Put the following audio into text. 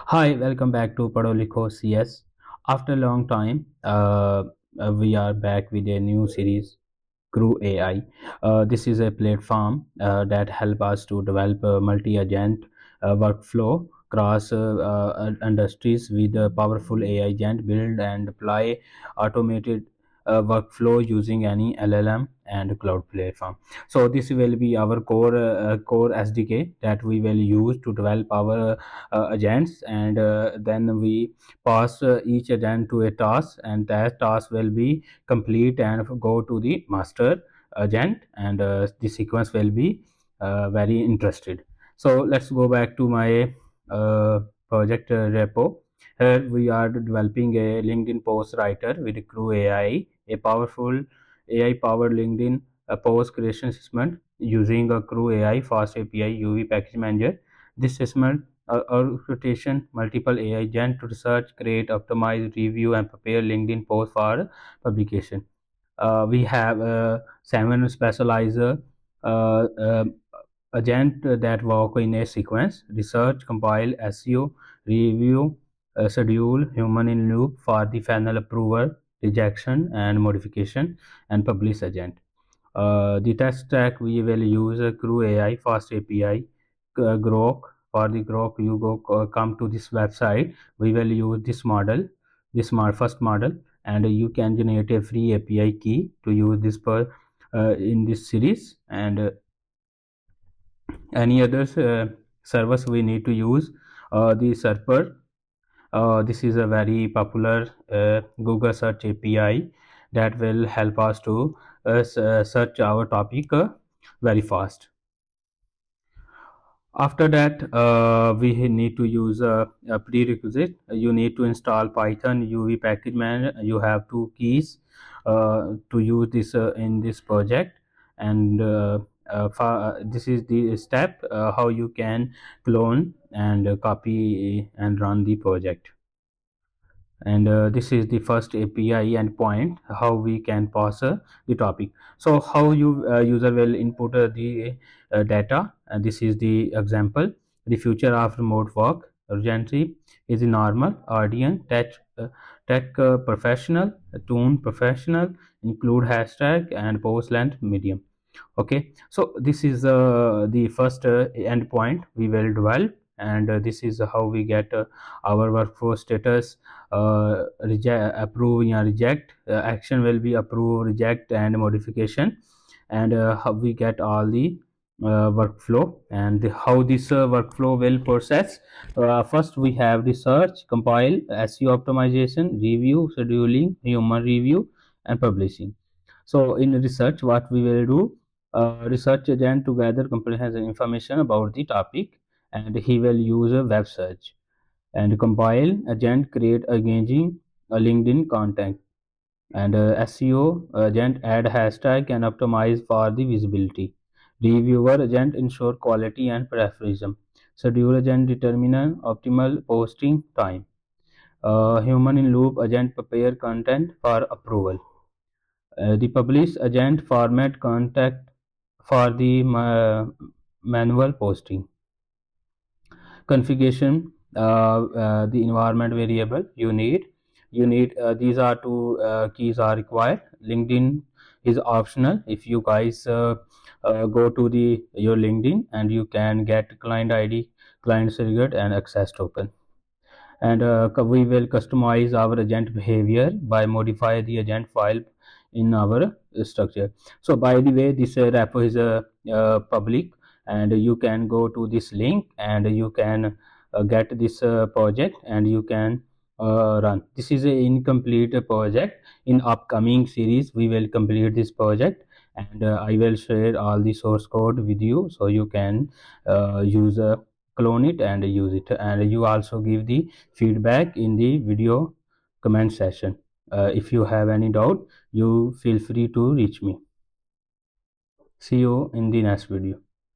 Hi, welcome back to Pado Likho CS. After a long time, we are back with a new series, CrewAI. This is a platform that help us to develop a multi-agent workflow across industries with a powerful AI agent, build and deploy automated workflow using any LLM and cloud platform. So this will be our core SDK that we will use to develop our agents, and then we pass each agent to a task, and that task will be complete and go to the master agent, and the sequence will be very interested. So let's go back to my project repo. Here we are developing a LinkedIn post writer with CrewAI, a powerful AI powered LinkedIn post creation system using a CrewAI fast API UV package manager. This system rotation multiple AI agents to research, create, optimize, review, and prepare LinkedIn posts for publication. We have 7 specializer uh, uh, agent that work in a sequence: research, compile, SEO, review, schedule, human in loop for the final approval, rejection, and modification, and publish agent. The tech stack we will use CrewAI, Fast API, Grok. For the Grok, you come to this website. We will use this model, first model, and you can generate a free API key to use this in this series, and any other service we need to use the server. This is a very popular Google search API that will help us to search our topic very fast. After that, we need to use a prerequisite. You need to install Python UV package manager. You have 2 keys to use this in this project, and this is the step how you can clone and copy and run the project. And this is the first API endpoint how we can pass the topic. So how you user will input the data, and this is the example: the future of remote work, urgency is the normal, audience tech professional, tone professional, include hashtag, and post length medium. Okay, so this is the first endpoint we will develop, and this is how we get our workflow status: approve or reject, action will be approve, reject, and modification, and how we get all the workflow, and how this workflow will process. First we have the search, compile, SEO optimization, review, scheduling, human review, and publishing. So in research, what we will do: research agent to gather comprehensive information about the topic, and he will use a web search. And compile agent create engaging LinkedIn content, and SEO agent add hashtag and optimize for the visibility. Reviewer agent ensure quality and preferentism. Schedule agent determine optimal posting time. Human in loop agent prepare content for approval. The publish agent format contact for the manual posting. Configuration, the environment variable you need these are 2 keys are required. LinkedIn is optional. If you guys go to the your LinkedIn, and you can get client ID, client surrogate, and access token. And we will customize our agent behavior by modify the agent file in our structure. So by the way, this repo is public, and you can go to this link, and you can get this project, and you can run. This is a incomplete project. In upcoming series we will complete this project, and I will share all the source code with you, so you can use clone it and use it, and you also give the feedback in the video comment section. If you have any doubt, you feel free to reach me. See you in the next video.